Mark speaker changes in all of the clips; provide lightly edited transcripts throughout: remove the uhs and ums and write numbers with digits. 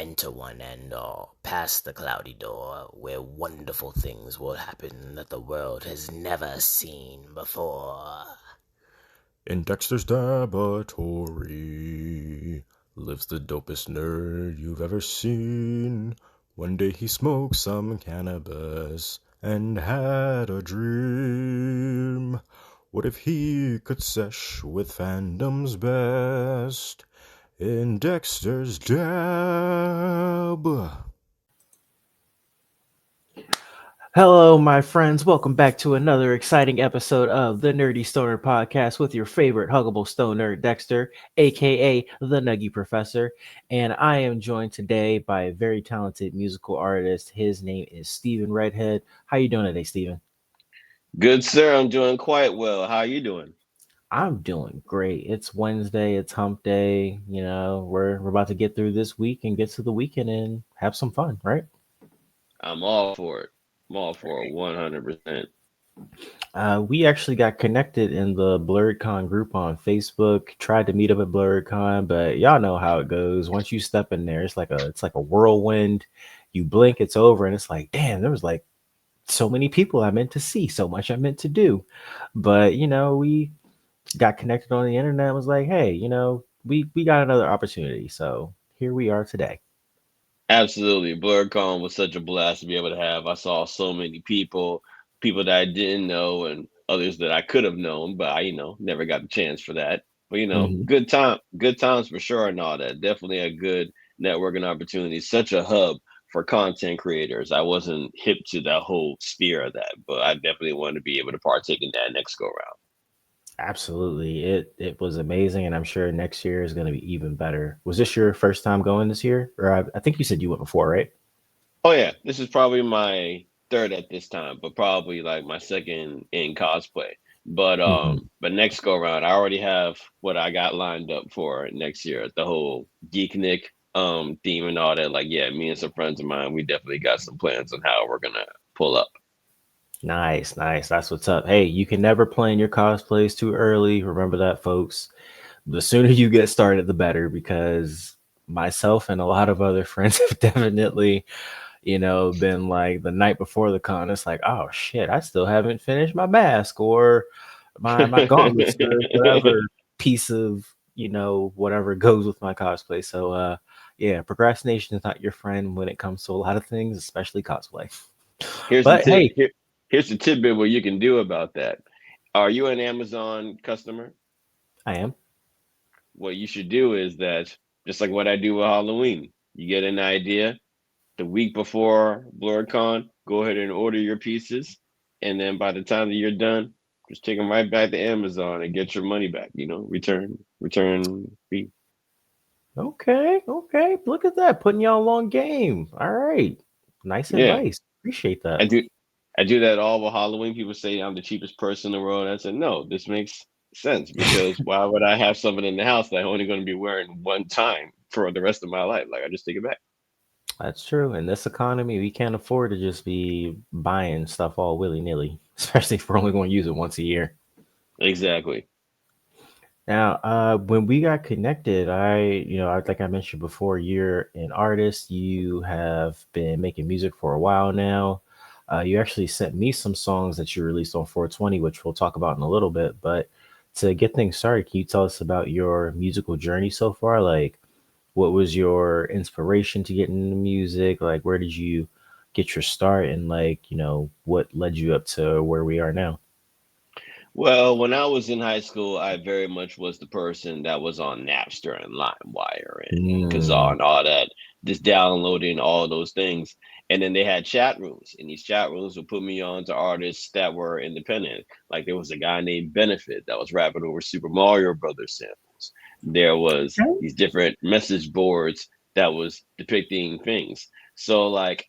Speaker 1: enter one and pass the cloudy door where wonderful things will happen that the world has never seen before.
Speaker 2: In Dexter's daboratory lives the dopest nerd you've ever seen. One day he smoked some cannabis and had a dream. What if he could sesh with fandom's best in Dexter's dab?
Speaker 3: Hello, my friends. Welcome back to another exciting episode of the Nerdy Stoner Podcast with your favorite huggable stone nerd, Dexter, aka the Nuggy Professor. And I am joined today by a very talented musical artist. His name is Stephen Redhead. How you doing today, Stephen?
Speaker 4: Good, sir. I'm doing quite well. How are you doing?
Speaker 3: I'm doing great. It's Wednesday. It's Hump Day. We're about to get through this week and get to the weekend and have some fun, right?
Speaker 4: I'm all for it. I'm all for it 100%.
Speaker 3: We actually got connected in the BlurredCon group on Facebook. Tried to meet up at BlurredCon, but y'all know how it goes. Once you step in there, it's like a whirlwind. You blink, it's over, and it's like, damn, there was like so many people I meant to see, so much I meant to do. But we got connected on the internet. And was like, hey, we got another opportunity, so here we are today.
Speaker 4: Absolutely. BlurCon was such a blast to be able to have. I saw so many people, people that I didn't know and others that I could have known, but I never got the chance for that. But
Speaker 3: Mhm.
Speaker 4: good times for sure and all that. Definitely a good networking opportunity. Such a hub for content creators. I wasn't hip to that whole sphere of that, but I definitely want to be able to partake in that next go round.
Speaker 3: Absolutely. It was amazing, and I'm sure next year is going to be even better. Was this your first time going this year? Or I think you said you went before, right?
Speaker 4: Oh yeah, this is probably my third at this time, but probably like my second in cosplay. But
Speaker 3: Hmm.
Speaker 4: but next go around, I already have what I got lined up for next year. The whole Geeknik theme and all that. Like yeah, me and some friends of mine, we definitely got some plans on how we're gonna pull up.
Speaker 3: Nice, nice. That's what's up. Hey, you can never plan your cosplays too early. Remember that, folks. The sooner you get started, the better, because myself and a lot of other friends have definitely, been like the night before the con. It's like, oh shit, I still haven't finished my mask or my gauntlets or whatever piece of whatever goes with my cosplay. So yeah, procrastination is not your friend when it comes to a lot of things, especially cosplay.
Speaker 4: here's the
Speaker 3: But
Speaker 4: tip.
Speaker 3: hey,
Speaker 4: Here's the tidbit what you can do about that. Are you an Amazon customer?
Speaker 3: I am.
Speaker 4: What you should do is that just like what I do with Halloween. You get an idea the week before BlurCon, go ahead and order your pieces, and then by the time that you're done, just take them right back to Amazon and get your money back. Return fee.
Speaker 3: Okay, okay. Look at that, putting y'all on game. All right, nice
Speaker 4: Yeah,
Speaker 3: advice. Appreciate
Speaker 4: I
Speaker 3: that.
Speaker 4: do. I do that all with Halloween. People say I'm the cheapest person in the world. I said no, this makes sense because why would I have something in the house that I'm only going to be wearing one time for the rest of my life? Like I just take it back.
Speaker 3: That's true. In this economy, we can't afford to just be buying stuff all willy nilly, especially if we're only going to use it once a year.
Speaker 4: Exactly.
Speaker 3: Now, when we got connected, like I mentioned before, you're an artist. You have been making music for a while now. You actually sent me some songs that you released on 420, which we'll talk about in a little bit. But to get things started, can you tell us about your musical journey so far? Like, what was your inspiration to get into music? Like, where did you get your start? And, like, what led you up to where we are now?
Speaker 4: Well, when I was in high school, I very much was the person that was on Napster and LimeWire and Kazaa
Speaker 3: Mm,
Speaker 4: and all that, just downloading all those things. And then they had chat rooms, and these chat rooms would put me on to artists that were independent. Like there was a guy named Benefit that was rapping over Super Mario Brothers samples. There was
Speaker 3: okay.
Speaker 4: these different message boards that was depicting things. So like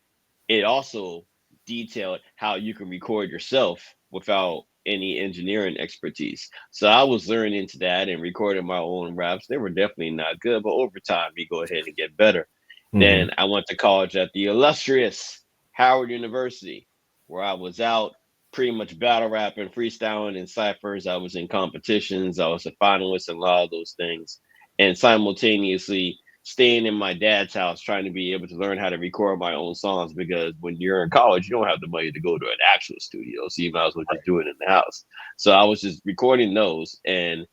Speaker 4: it also detailed how you can record yourself without any engineering expertise. So I was learning into that and recording my own raps. They were definitely not good, but over time you go ahead and get better.
Speaker 3: Hmm.
Speaker 4: Then I went to college at the illustrious Howard University, where I was out pretty much battle rapping, freestyling in ciphers. I was in competitions. I was a finalist in a lot of those things. And simultaneously staying in my dad's house trying to be able to learn how to record my own songs, because when you're in college, you don't have the money to go to an actual studio, so you might as well just do it in the house. So I was just recording those, and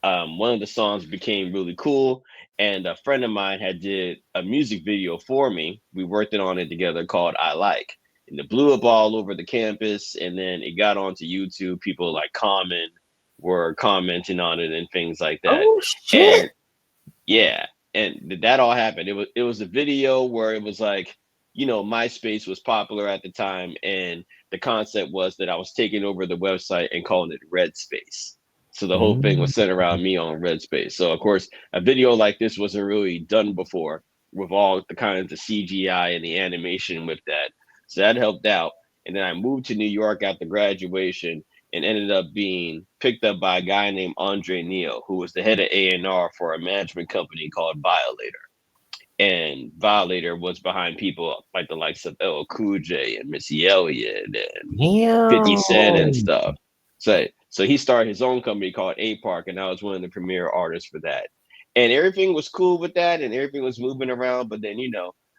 Speaker 4: one of the songs became really cool, and a friend of mine had did a music video for me. We worked it on it together called "I Like," and it blew up all over the campus. And then it got onto YouTube. People like Common were commenting on it and things like that.
Speaker 3: Oh shit!
Speaker 4: And yeah, and that all happened. It was a video where it was like, MySpace was popular at the time, and the concept was that I was taking over the website and calling it Red Space. So the whole thing
Speaker 3: Mm.
Speaker 4: was centered around me on Red Space. So of course, a video like this wasn't really done before, with all the kinds of CGI and the animation with that. So that helped out. And then I moved to New York after graduation, and ended up being picked up by a guy named Andre Neal, who was the head of A&R for a management company called Violator. And Violator was behind people like the likes of L. Cool J and Missy Elliott and 50 Cent and
Speaker 3: Damn.
Speaker 4: stuff. So he started his own company called A Park, and I was one of the premier artists for that. And everything was cool with that, and everything was moving around. But then,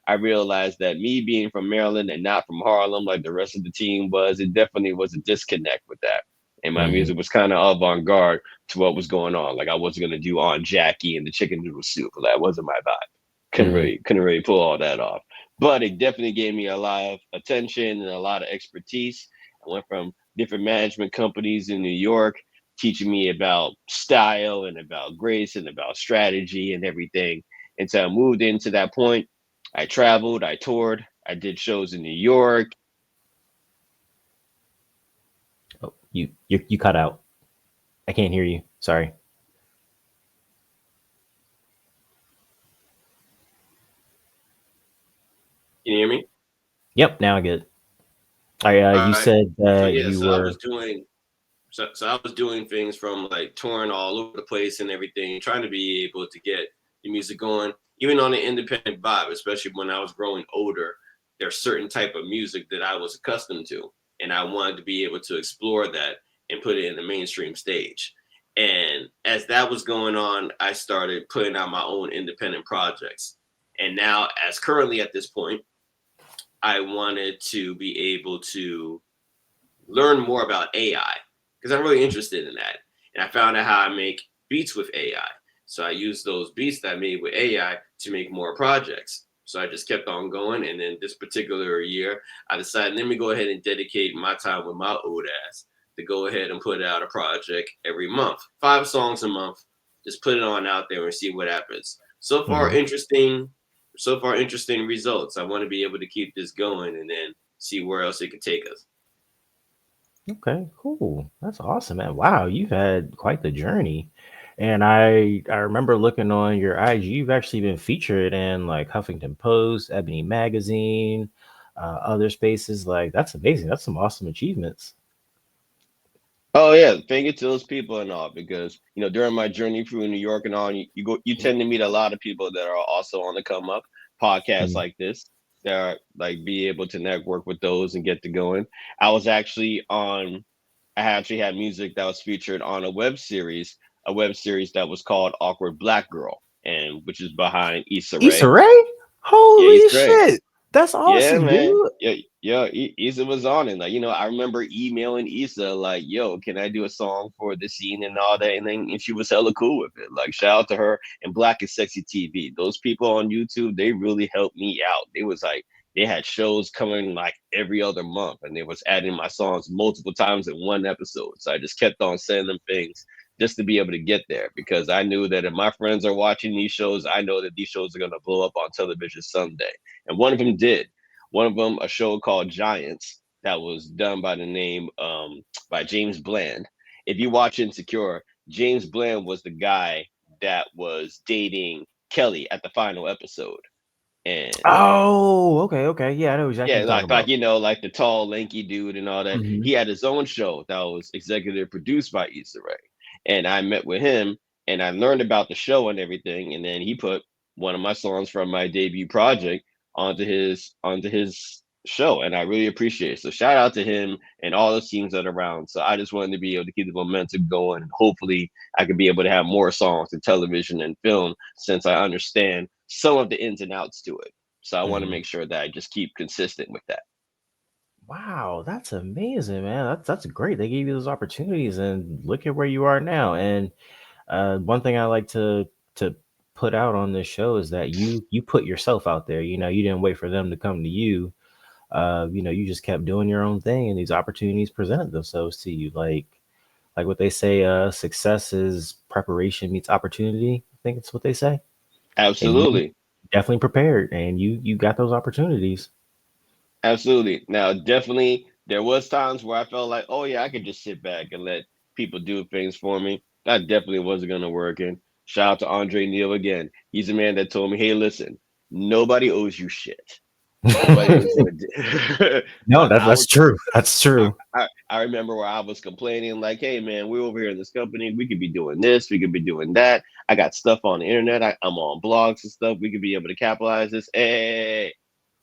Speaker 4: I realized that me being from Maryland and not from Harlem like the rest of the team was, it definitely was a disconnect with that. And my
Speaker 3: Mhm.
Speaker 4: music was kind of avant garde to what was going on. Like I wasn't gonna do On Jackie and the Chicken Noodle Soup. That wasn't my vibe. couldn't
Speaker 3: Mhm.
Speaker 4: really couldn't really pull all that off. But it definitely gave me a lot of attention and a lot of expertise. I went from different management companies in New York teaching me about style and about grace and about strategy and everything. And so I moved into that point. I traveled, I toured, I did shows in New York.
Speaker 3: Oh, you cut out. I can't hear you. Sorry.
Speaker 4: Can you hear me?
Speaker 3: Yep. Now I get it.
Speaker 4: All
Speaker 3: You
Speaker 4: right.
Speaker 3: said
Speaker 4: So
Speaker 3: that
Speaker 4: yeah,
Speaker 3: you
Speaker 4: so I was
Speaker 3: were.
Speaker 4: doing so I was doing things from like touring all over the place and everything, trying to be able to get the music going, even on an independent vibe, especially when I was growing older. There's certain type of music that I was accustomed to, and I wanted to be able to explore that and put it in the mainstream stage. And as that was going on, I started putting out my own independent projects. And now, as currently at this point, I wanted to be able to learn more about AI because I'm really interested in that. And I found out how I make beats with AI. So I used those beats that I made with AI to make more projects. So I just kept on going. And then this particular year, I decided, let me go ahead and dedicate my time with my old ass to go ahead and put out a project every month, 5 songs a month. Just put it on out there and see what happens. So far,
Speaker 3: Mhm.
Speaker 4: interesting. So far, interesting results. I want to be able to keep this going and then see where else it could take us.
Speaker 3: Okay, cool. That's awesome, man. Wow, you've had quite the journey. And I remember looking on your IG, you've actually been featured in like Huffington Post, Ebony Magazine, other spaces. Like that's amazing. That's some awesome achievements.
Speaker 4: Oh yeah, thank you to those people and all, because during my journey through New York and all, you tend to meet a lot of people that are also on the come up. Podcasts
Speaker 3: Mhm.
Speaker 4: like this that are like be able to network with those and get to going. I was actually on. I actually had music that was featured on a web series that was called Awkward Black Girl, and which is behind Issa
Speaker 3: Issa
Speaker 4: Rae.
Speaker 3: Rae?
Speaker 4: Yeah,
Speaker 3: Holy
Speaker 4: Issa Rae.
Speaker 3: shit. That's
Speaker 4: Yeah,
Speaker 3: awesome,
Speaker 4: man.
Speaker 3: dude.
Speaker 4: Yeah, yeah. Issa was on it. Like, I remember emailing Issa like, "Yo, can I do a song for the scene and all that?" And she was hella cool with it. Like, shout out to her and Black is Sexy TV. Those people on YouTube, they really helped me out. They was like, they had shows coming like every other month, and they was adding my songs multiple times in one episode. So I just kept on sending them things just to be able to get there, because I knew that if my friends are watching these shows, I know that these shows are gonna blow up on television someday. And one of them did. One of them, a show called Giants, that was done by the name by James Bland. If you watch Insecure, James Bland was the guy that was dating Kelly at the final episode. And
Speaker 3: Oh, okay, okay. Yeah, I know exactly
Speaker 4: yeah,
Speaker 3: what you're talking
Speaker 4: like
Speaker 3: about.
Speaker 4: like the tall, lanky dude and all that.
Speaker 3: Hmm.
Speaker 4: He had his own show that was executive produced by Issa Rae, and I met with him and I learned about the show and everything. And then he put one of my songs from my debut project onto his show, and I really appreciate it. So shout out to him and all the teams that are around. So I just wanted to be able to keep the momentum going, and hopefully I could be able to have more songs in television and film, since I understand some of the ins and outs to it. So I want to
Speaker 3: Mhm.
Speaker 4: make sure that I just keep consistent with that.
Speaker 3: Wow, that's amazing, man. That's great. They gave you those opportunities, and look at where you are now. And one thing I like to put out on this show is that you put yourself out there. You know, you didn't wait for them to come to you. You know, you just kept doing your own thing, and these opportunities presented themselves to you. Like what they say, success is preparation meets opportunity. I think it's what they say. And you
Speaker 4: Absolutely.
Speaker 3: definitely prepared, and you got those opportunities.
Speaker 4: Absolutely. Now, definitely, there was times where I felt like, oh yeah, I could just sit back and let people do things for me. That definitely wasn't going to work. And shout out to Andre Neal again. He's a man that told me, hey, listen, nobody owes you shit. Nobody owes you a
Speaker 3: No,
Speaker 4: like I
Speaker 3: that's
Speaker 4: was
Speaker 3: true. That's true.
Speaker 4: I remember where I was complaining, like, hey man, we're over here in this company. We could be doing this, we could be doing that. I got stuff on the internet. I'm on blogs and stuff. We could be able to capitalize this. Hey,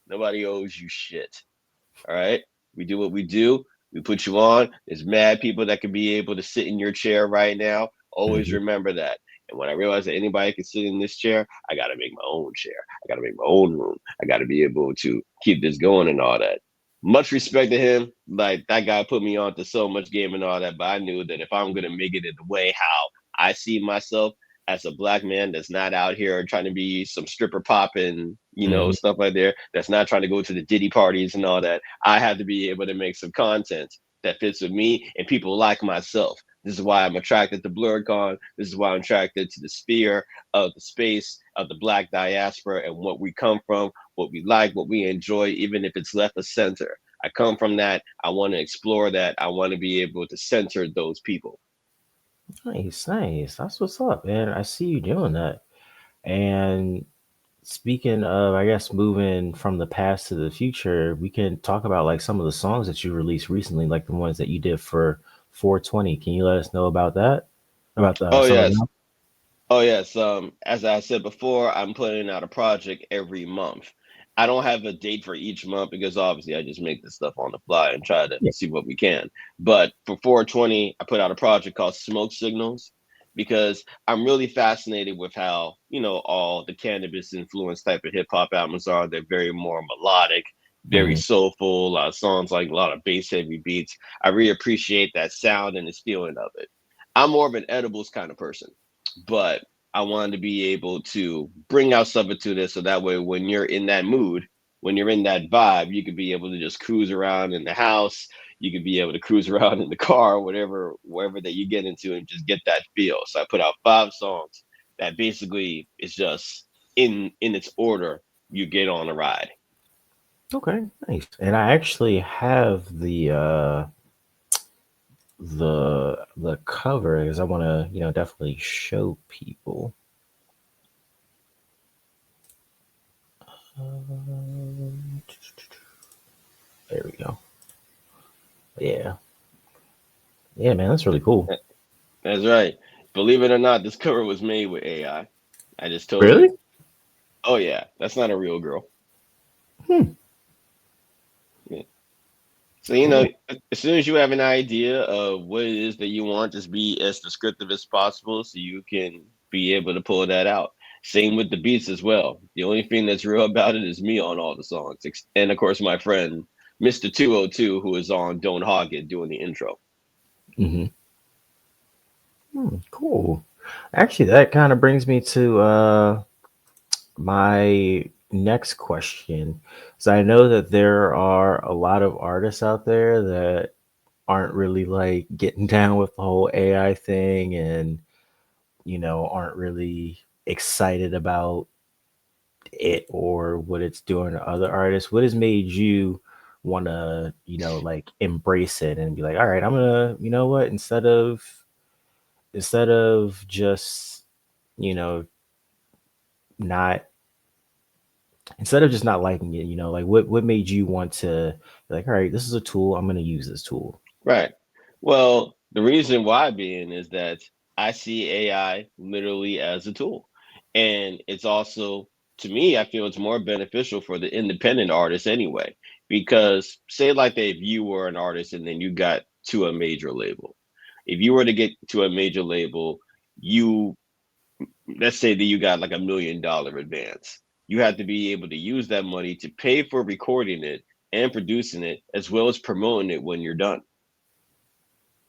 Speaker 4: nobody owes you shit. All right. We do what we do. We put you on. There's mad people that could be able to sit in your chair right now. Always
Speaker 3: Mhm.
Speaker 4: remember that. And when I realized that anybody can sit in this chair, I got to make my own chair. I got to make my own room. I got to be able to keep this going and all that. Much respect to him. Like that guy put me on to so much game and all that. But I knew that if I'm going to make it in the way how I see myself as a black man that's not out here trying to be some stripper popping,
Speaker 3: Mhm.
Speaker 4: stuff like there, that's not trying to go to the Diddy parties and all that. I have to be able to make some content that fits with me and people like myself. This is why I'm attracted to BlurCon. This is why I'm attracted to the sphere of the space of the black diaspora and what we come from, what we like, what we enjoy, even if it's left of center. I come from that. I want to explore that. I want to be able to center those people.
Speaker 3: Nice, nice. That's what's up, man. I see you doing that. And speaking of, I guess moving from the past to the future, we can talk about like some of the songs that you released recently, like the ones that you did for 420. Can you let us know about that? About
Speaker 4: Oh
Speaker 3: some of
Speaker 4: yes.
Speaker 3: them?
Speaker 4: Oh yes, as I said before, I'm putting out a project every month. I don't have a date for each month because obviously I just make this stuff on the fly and try to
Speaker 3: Yeah.
Speaker 4: see what we can. But for 420, I put out a project called Smoke Signals because I'm really fascinated with how, all the cannabis influenced type of hip hop albums are. They're very more melodic, very
Speaker 3: Hmm.
Speaker 4: soulful, a lot of songs like a lot of bass heavy beats. I really appreciate that sound and the feeling of it. I'm more of an edibles kind of person, but I wanted to be able to bring out something to this so that way when you're in that mood, when you're in that vibe, you could be able to just cruise around in the house. You could be able to cruise around in the car, whatever, wherever that you get into, and just get that feel. So I put out 5 songs that basically is just in its order. You get on a ride.
Speaker 3: Okay, nice. And I actually have the cover because I want to, definitely show people. Um, there we go. Yeah, yeah, man, that's really cool.
Speaker 4: That's right. Believe it or not, this cover was made with AI. I just told
Speaker 3: Really?
Speaker 4: you. Oh yeah, that's not a real girl.
Speaker 3: Hmm.
Speaker 4: Yeah. So,
Speaker 3: Cool.
Speaker 4: as soon as you have an idea of what it is that you want, just be as descriptive as possible so you can be able to pull that out. Same with the beats as well. The only thing that's real about it is me on all the songs. And of course, my friend, Mr. 202, who is on Don't Hog It doing the intro.
Speaker 3: Hmm. Cool. Actually, that kind of brings me to my next question. So I know that there are a lot of artists out there that aren't really like getting down with the whole AI thing and, aren't really excited about it or what it's doing to other artists. What has made you want to, like embrace it and be like, all right, I'm gonna, you know what, instead of just, you know, not instead of just not liking it, like what made you want to be like, all right, this is a tool, I'm gonna use this tool.
Speaker 4: Right. Well, the reason why being is that I see AI literally as a tool. And it's also, to me, I feel it's more beneficial for the independent artist anyway. Because say like if you were an artist and then you got to a major label. If you were to get to a major label, you let's say that you got like $1 million advance. You have to be able to use that money to pay for recording it and producing it, as well as promoting it when you're done.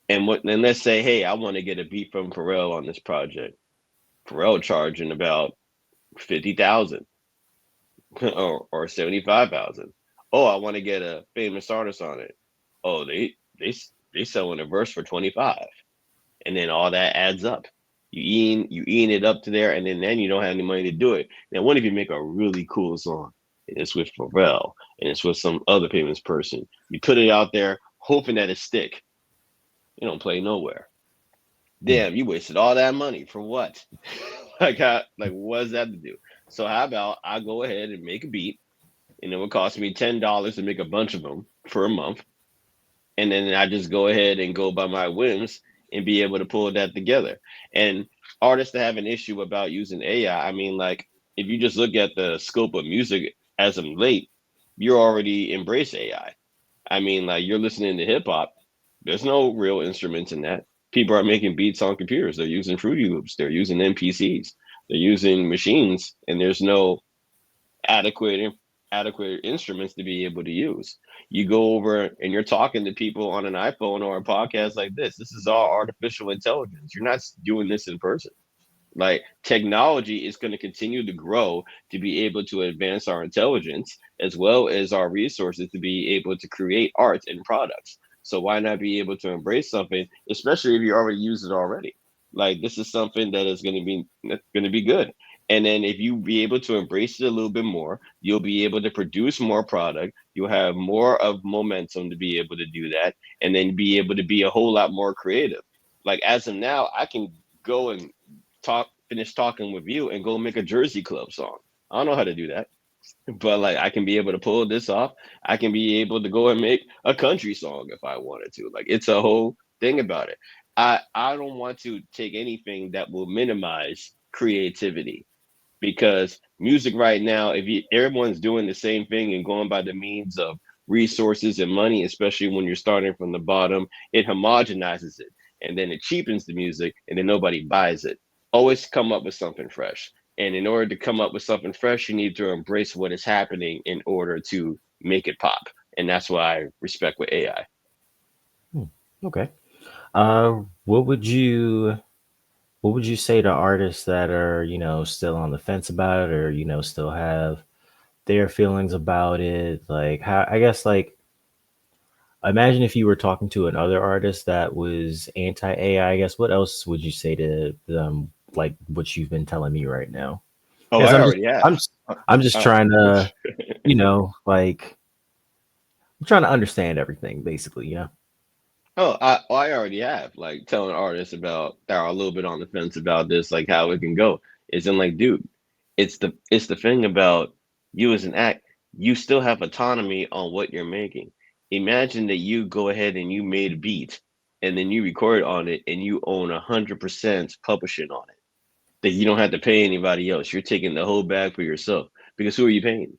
Speaker 4: And let's say, hey, I want to get a beat from Pharrell on this project. Pharrell charging about 50,000 or 75,000. Oh, I want to get a famous artist on it. Oh, they selling a verse for 25, and then all that adds up. You eating it up to there, and then you don't have any money to do it. Now, what if you make a really cool song and it's with Pharrell and it's with some other famous person? You put it out there, hoping that it stick. You don't play nowhere.
Speaker 3: Hmm.
Speaker 4: Damn, you wasted all that money for what? Like what does that have to do? So how about I go ahead and make a beat, and it would cost me $10 to make a bunch of them for a month, and then I just go ahead and go by my whims and be able to pull that together. And artists that have an issue about using AI, I mean, like if you just look at the scope of music as of late, you're already embrace AI. I mean, like you're listening to hip hop, there's no real instruments in that. People are making beats on computers. They're using Fruity Loops. They're using NPCs. They're using machines, and there's no adequate adequate instruments to be able to use. You go over and you're talking to people on an iPhone or a podcast like this. This is all artificial intelligence. You're not doing this in person. Like technology is going to continue to grow to be able to advance our intelligence as well as our resources to be able to create art and products. So why not be able to embrace something, especially if you already use it already? Like this is something that is going to be good. And then if you be able to embrace it a little bit more, you'll be able to produce more product. You'll have more of momentum to be able to do that, and then be able to be a whole lot more creative. Like as of now, I can go and finish talking with you and go make a Jersey Club song. I don't know how to do that, but like I can be able to pull this off. I can be able to go and make a country song if I wanted to. Like it's a whole thing about it. I don't want to take anything that will minimize creativity, because music right now, if you everyone's doing the same thing and going by the means of resources and money, especially when you're starting from the bottom, it homogenizes it, and then it cheapens the music, and then nobody buys it. Always come up with something fresh. And in order to come up with something fresh, you need to embrace what is happening in order to make it pop. And that's why I respect with AI.
Speaker 3: Hmm. Okay. What would you say to artists that are, still on the fence about it, or, still have their feelings about it? Like, how, I guess, like, imagine if you were talking to another artist that was anti AI. I guess what else would you say to them, like what you've been telling me right now?
Speaker 4: Oh,
Speaker 3: Yes,
Speaker 4: I
Speaker 3: I'm just,
Speaker 4: already have.
Speaker 3: I'm just,
Speaker 4: Uh,
Speaker 3: I'm just
Speaker 4: uh,
Speaker 3: trying to, like, I'm trying to understand everything, basically.
Speaker 4: I already have, like telling artists about that are a little bit on the fence about this, like how it can go. Is in like, dude, it's the thing about you as an act, you still have autonomy on what you're making. Imagine that you go ahead and you made a beat and then you record on it and you own 100% publishing on it. That you don't have to pay anybody else. You're taking the whole bag for yourself. Because who are you paying?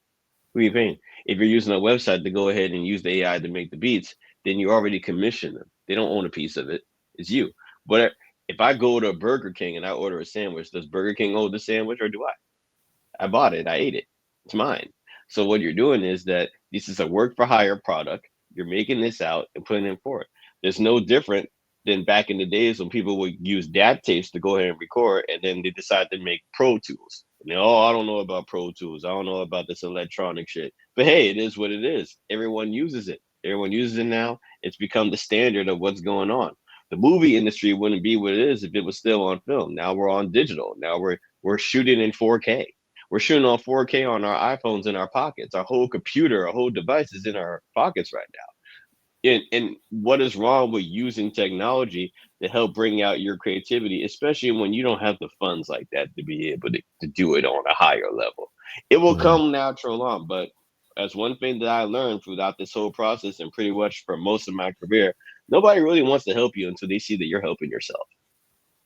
Speaker 4: Who are you paying? If you're using a website to go ahead and use the AI to make the beats, then you already commission them. They don't own a piece of it. It's you. But if I go to Burger King and I order a sandwich, does Burger King own the sandwich or do I? I bought it. I ate it. It's mine. So what you're doing is that this is a work for hire product. You're making this out and putting it forward. There's no different than back in the days when people would use DAT tapes to go ahead and record, and then they decide to make Pro Tools. And they, oh, I don't know about Pro Tools. I don't know about this electronic shit. But hey, it is what it is. Everyone uses it. Everyone uses it now. It's become the standard of what's going on. The movie industry wouldn't be what it is if it was still on film. Now we're on digital. Now we're shooting in 4K. We're shooting on 4K on our iPhones in our pockets. Our whole computer, our whole device is in our pockets right now. And what is wrong with using technology to help bring out your creativity, especially when you don't have the funds like that to be able to do it on a higher level? It will
Speaker 3: Mhm.
Speaker 4: come natural on, but that's one thing that I learned throughout this whole process and pretty much for most of my career. Nobody really wants to help you until they see that you're helping yourself.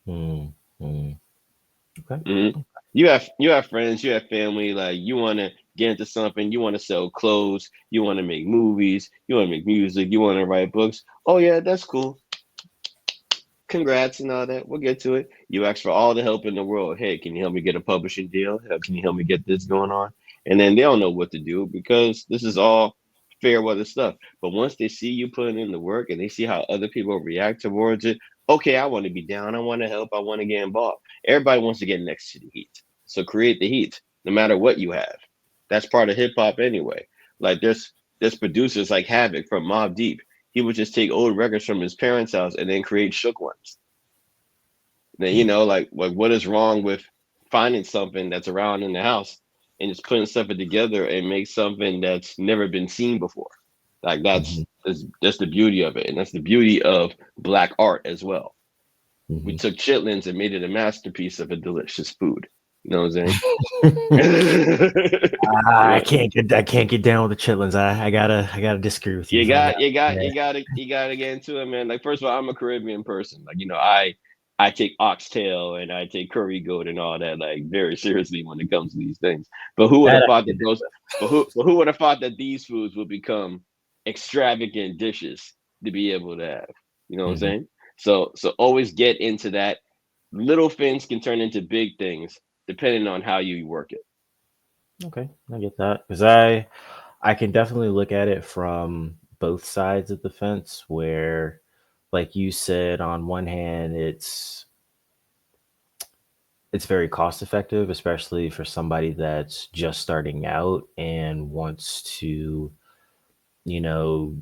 Speaker 3: Mm, mm. Okay.
Speaker 4: hmm You have friends, you have family. Like you want to get into something, you want to sell clothes, you want to make movies, you want to make music, you want to write books. Oh yeah, that's cool. congrats and all that. We'll get to it. You ask for all the help in the world. Hey, can you help me get a publishing deal? Can you help me get this going on? And then they don't know what to do because this is all fair weather stuff. But once they see you putting in the work and they see how other people react towards it, okay, I want to be down. I want to help. I want to get involved. Everybody wants to get next to the heat. So create the heat, no matter what you have. That's part of hip hop anyway. Like there's producers like Havoc from Mob Deep. He would just take old records from his parents' house and then create shook ones. Then like what is wrong with finding something that's around in the house and just putting something together and make something that's never been seen before. Like
Speaker 3: Hmm.
Speaker 4: that's the beauty of it, and that's the beauty of black art as well. We
Speaker 3: Hmm.
Speaker 4: took chitlins and made it a masterpiece of a delicious food. You know what I'm saying?
Speaker 3: I
Speaker 4: Yeah.
Speaker 3: can't get down with the chitlins. I gotta disagree with you.
Speaker 4: You
Speaker 3: So
Speaker 4: got you got
Speaker 3: yeah.
Speaker 4: you gotta get into it, man. Like first of all, I'm a Caribbean person. Like, I take oxtail and I take curry goat and all that like very seriously when it comes to these things. But who would
Speaker 3: That
Speaker 4: have
Speaker 3: I
Speaker 4: thought
Speaker 3: can
Speaker 4: that
Speaker 3: do.
Speaker 4: those but who would have thought that these foods would become extravagant dishes to be able to have? You know what I'm
Speaker 3: Hmm.
Speaker 4: saying? So always get into that. Little things can turn into big things depending on how you work it.
Speaker 3: Okay, I get that because I can definitely look at it from both sides of the fence. Where, like you said, on one hand, it's very cost effective, especially for somebody that's just starting out and wants to, you know,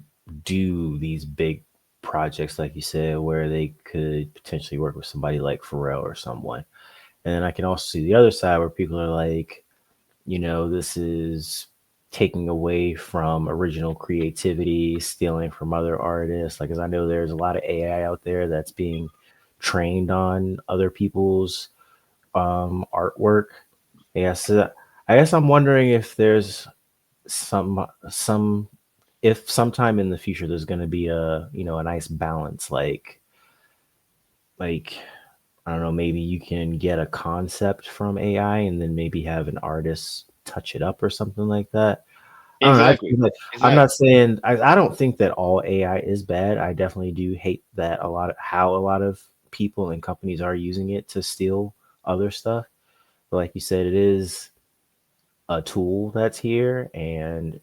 Speaker 3: do these big projects, like you said, where they could potentially work with somebody like Pharrell or someone. And then I can also see the other side where people are like, this is taking away from original creativity, stealing from other artists. Like, as I know there's a lot of AI out there that's being trained on other people's artwork. Yes, I guess I'm wondering if there's some if sometime in the future there's going to be a nice balance, like I don't know, maybe you can get a concept from AI and then maybe have an artist touch it up or something like that. I don't know. I
Speaker 4: Exactly.
Speaker 3: feel like, I'm not
Speaker 4: Exactly.
Speaker 3: saying I don't think that all AI is bad. I definitely do hate that how a lot of people and companies are using it to steal other stuff. But like you said, it is a tool that's here and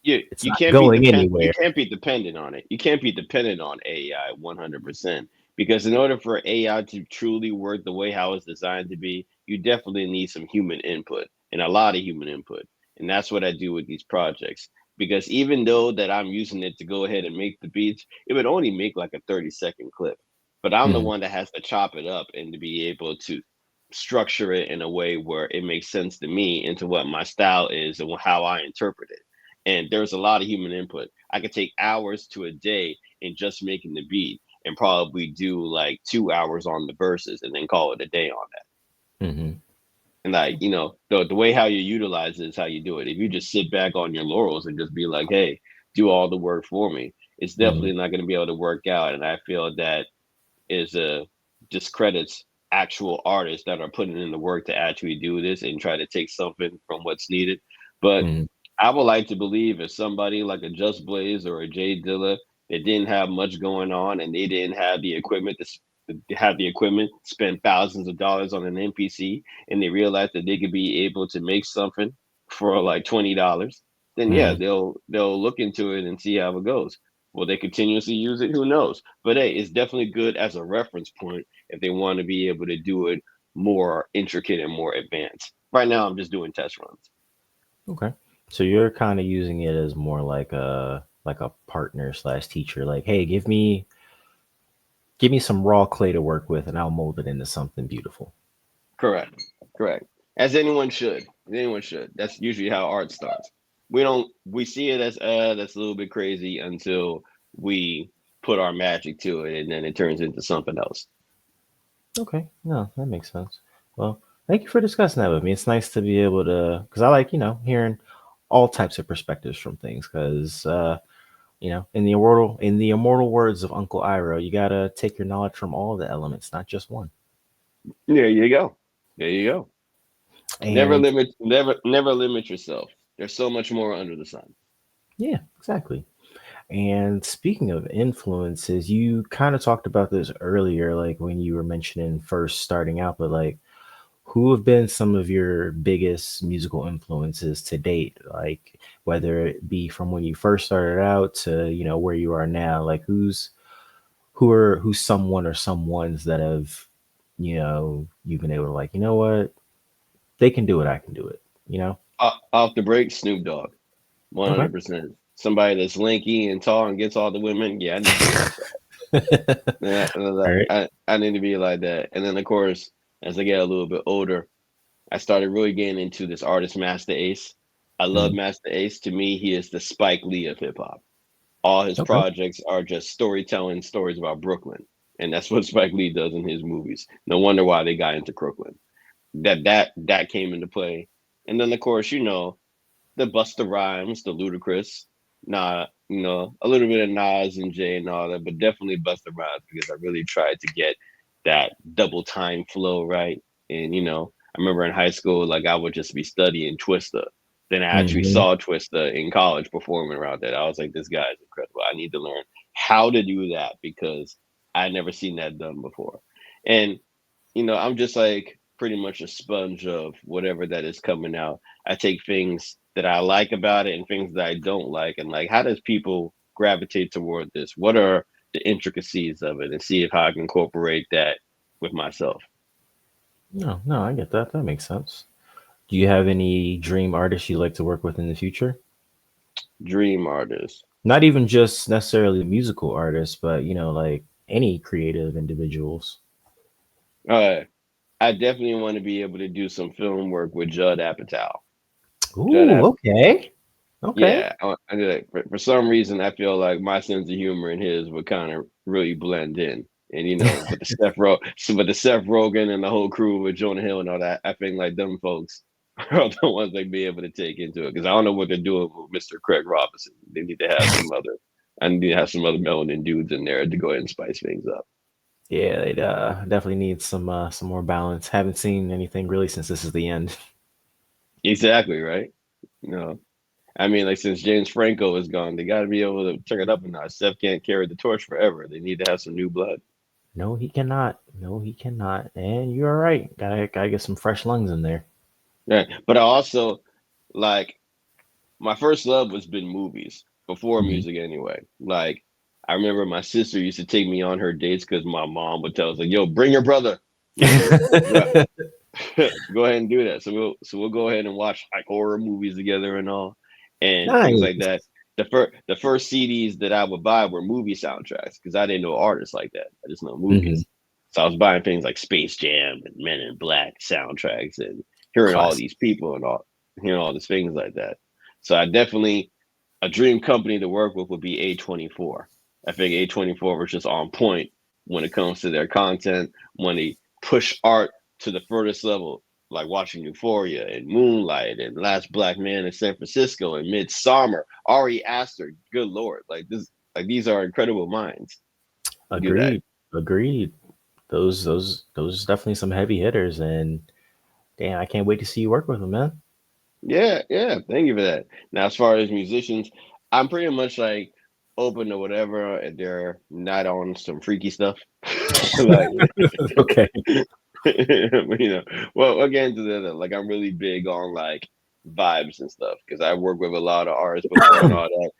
Speaker 4: you
Speaker 3: it's
Speaker 4: you
Speaker 3: not
Speaker 4: can't be
Speaker 3: going
Speaker 4: depend you
Speaker 3: anywhere.
Speaker 4: can't be dependent on it. You can't be dependent on AI 100% because in order for AI to truly work the way how it's designed to be, you definitely need some human input and a lot of human input. And that's what I do with these projects because even though that I'm using it to go ahead and make the beats, it would only make like a 30-second clip. But I'm the
Speaker 3: Mhm,
Speaker 4: one that has to chop it up and to be able to structure it in a way where it makes sense to me into what my style is and how I interpret it. And there's a lot of human input. I could take hours to a day in just making the beat and probably do like 2 hours on the verses and then call it a day on that.
Speaker 3: mhm,
Speaker 4: And like, the way how you utilize it is how you do it. If you just sit back on your laurels and just be like, hey, do all the work for me, it's
Speaker 3: mhm,
Speaker 4: definitely not going to be able to work out. And I feel that is discredits actual artists that are putting in the work to actually do this and try to take something from what's needed. But
Speaker 3: mhm,
Speaker 4: I would like to believe if somebody like a Just Blaze or a Jay Dilla that didn't have much going on and they didn't have the equipment spend thousands of dollars on an NPC, and they realized that they could be able to make something for like $20, then yeah,
Speaker 3: mhm.
Speaker 4: they'll look into it and see how it goes. Will they continuously use it? Who knows? But hey, it's definitely good as a reference point if they want to be able to do it more intricate and more advanced. Right now, I'm just doing test runs.
Speaker 3: Okay. So you're kind of using it as more like a partner slash teacher. Like, hey, give me some raw clay to work with, and I'll mold it into something beautiful.
Speaker 4: Correct. Correct. As anyone should. As anyone should. That's usually how art starts. We see it as that's a little bit crazy until we put our magic to it and then it turns into something else.
Speaker 3: Okay, no, that makes sense. Well, thank you for discussing that with me. It's nice to be able to, because I like hearing all types of perspectives from things. Because in the immortal words of Uncle Iroh, you gotta take your knowledge from all the elements, not just one.
Speaker 4: There you go. There you go.
Speaker 3: And
Speaker 4: Never limit yourself. There's so much more under the sun.
Speaker 3: yeah, exactly. And speaking of influences, you kind of talked about this earlier, like when you were mentioning first starting out, but like who have been some of your biggest musical influences to date? Like whether it be from when you first started out to, where you are now, like who's someone or someones that have, you've been able to like, what? They can do it, I can do it, you know?
Speaker 4: Off the break, Snoop Dogg,
Speaker 3: Okay.
Speaker 4: 100%. Somebody that's lanky and tall and gets all the women. Yeah, I need to be like that. Yeah,
Speaker 3: All right.
Speaker 4: I need to be like that. And then of course, as I get a little bit older, I started really getting into this artist, Master Ace. I love
Speaker 3: Mhm.
Speaker 4: Master Ace. To me, he is the Spike Lee of hip hop. All his
Speaker 3: Okay.
Speaker 4: projects are just storytelling stories about Brooklyn, and that's what Spike Lee does in his movies. No wonder why they got into Brooklyn. That came into play, and then of course, the Busta Rhymes, the Ludacris, a little bit of Nas and Jay and all that, but definitely Busta Rhymes because I really tried to get that double time flow right. And I remember in high school, like I would just be studying Twista. Then I actually
Speaker 3: Hmm.
Speaker 4: saw Twista in college performing around that. I was like, this guy is incredible. I need to learn how to do that because I never seen that done before. And I'm just like pretty much a sponge of whatever that is coming out. I take things that I like about it and things that I don't like, and like, how does people gravitate toward this? What are the intricacies of it, and see if how I can incorporate that with myself.
Speaker 3: No, no, I get that. That makes sense. Do you have any dream artists you'd like to work with in the future?
Speaker 4: Dream artist.
Speaker 3: Not even just necessarily musical artists, but like any creative individuals.
Speaker 4: Uh, I definitely want to be able to do some film work with Judd Apatow. Judd
Speaker 3: Ooh, okay. Okay.
Speaker 4: Yeah, I do that. For some reason, I feel like my sense of humor and his would kind of really blend in. And with the Seth Rogen and the whole crew with Jonah Hill and all that, I think like them folks are the ones that be able to take into it because I don't know what they're doing with Mr. Craig Robinson. They need to have some other. I need to have some other melanin dudes in there to go ahead and spice things up.
Speaker 3: Yeah, they'd definitely need some more balance. Haven't seen anything really since this is the end.
Speaker 4: Exactly right. You know, I mean, like since James Franco is gone, they got to be able to turn it up a notch. Seth can't carry the torch forever. They need to have some new blood.
Speaker 3: No, he cannot. No, he cannot. And you're right. Gotta get some fresh lungs in there.
Speaker 4: Yeah, but I also like my first love was been movies before
Speaker 3: Mhm.
Speaker 4: music anyway. Like I remember my sister used to take me on her dates because my mom would tell us like, "Yo, bring your brother, go, go ahead and do that." So we'll go ahead and watch like horror movies together and all and things like
Speaker 3: Nice.
Speaker 4: that. The first CDs that I would buy were movie soundtracks because I didn't know artists like that. I just know
Speaker 3: Hmm.
Speaker 4: movies. So I was buying things like Space Jam and Men in Black soundtracks and hearing all
Speaker 3: Classic.
Speaker 4: these people and all hearing all these things like that. So I definitely a dream company to work with would be A24. I think A24 was just on point when it comes to their content, when they push art to the furthest level, like watching Euphoria and Moonlight and Last Black Man in San Francisco and Midsummer, Ari Aster, good lord, like this, like these are incredible minds to do that.
Speaker 3: Agreed. Agreed. Those definitely some heavy hitters, and damn, I can't wait to see you work with them, man.
Speaker 4: Yeah, yeah. Thank you for that. Now, as far as musicians, I'm pretty much like open to whatever if they're not on some freaky stuff. Like,
Speaker 3: Okay.
Speaker 4: well, we'll get into that. Like, I'm really big on like vibes and stuff because I work with a lot of artists before and all that.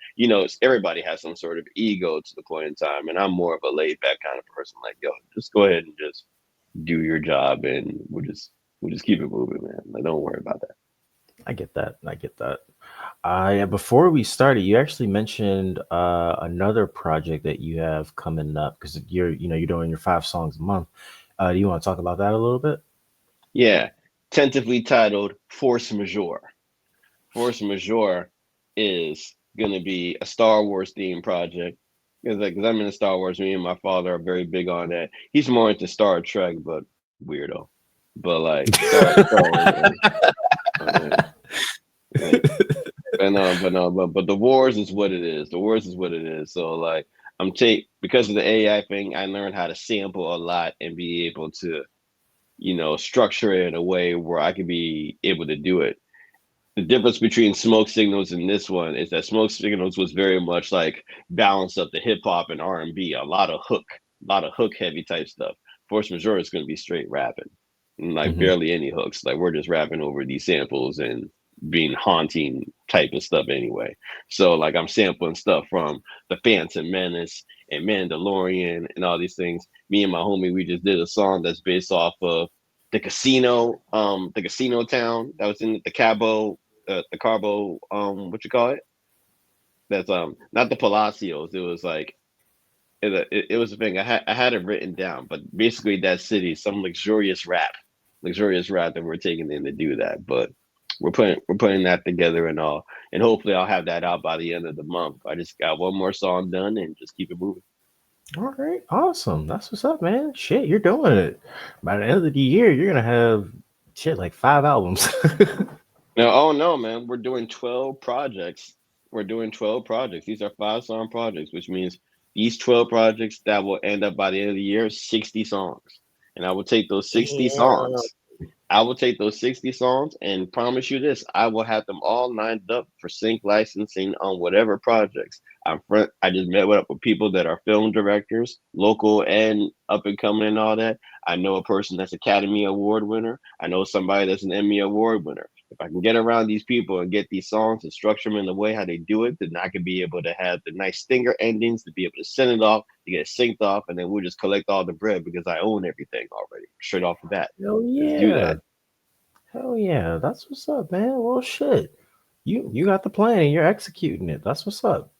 Speaker 4: Everybody has some sort of ego to the point in time, and I'm more of a laid back kind of person. Like, yo, just go ahead and just do your job, and we'll just keep it moving, man. Like, don't worry about that.
Speaker 3: I get that. I get that. Yeah, before we started, you actually mentioned another project that you have coming up because you're doing your 5 songs a month. Do you want to talk about that a little bit?
Speaker 4: Yeah, tentatively titled Force Majeure. Force Majeure is going to be a Star Wars themed project. Because I'm into Star Wars, me and my father are very big on that. He's more into Star Trek, but weirdo. But like Star Wars, man. Like, but the Wars is what it is. The Wars is what it is. So like because of the AI thing, I learned how to sample a lot and be able to structure it in a way where I could be able to do it. The difference between Smoke Signals and this one is that Smoke Signals was very much like balance up the hip hop and R&B, a lot of hook heavy type stuff. Force Majeure is going to be straight rapping, and like
Speaker 3: Hmm.
Speaker 4: barely any hooks. Like we're just rapping over these samples and being haunting type of stuff anyway. So like I'm sampling stuff from the Phantom Menace and Mandalorian and all these things. Me and my homie, we just did a song that's based off of the casino town that was in the Cabo, the Carbo, what you call it? That's not the Palacios. It was like it was a thing. I had it written down, but basically that city, some luxurious rap that we're taking in to do that. But we're putting that together and all, and hopefully I'll have that out by the end of the month. I just got one more song done and just keep it moving.
Speaker 3: All right, awesome. That's what's up, man. Shit, you're doing it. By the end of the year, you're gonna have shit like 5 albums.
Speaker 4: No, oh no, man, we're doing 12 projects. We're doing 12 projects. These are 5 song projects, which means these 12 projects that will end up by the end of the year, 60 songs. And I will take those 60
Speaker 3: Damn.
Speaker 4: songs I will take those 60 songs and promise you this, I will have them all lined up for sync licensing on whatever projects. I just met up with people that are film directors, local and up and coming and all that. I know a person that's Academy Award winner. I know somebody that's an Emmy Award winner. If I can get around these people and get these songs and structure them in the way how they do it, then I can be able to have the nice stinger endings to be able to send it off, to get it synced off, and then we'll just collect all the bread because I own everything already, straight off the bat.
Speaker 3: Hell
Speaker 4: Let's do
Speaker 3: yeah.
Speaker 4: that.
Speaker 3: Hell yeah. That's what's up, man. Well shit. You got the plan and you're executing it. That's what's up.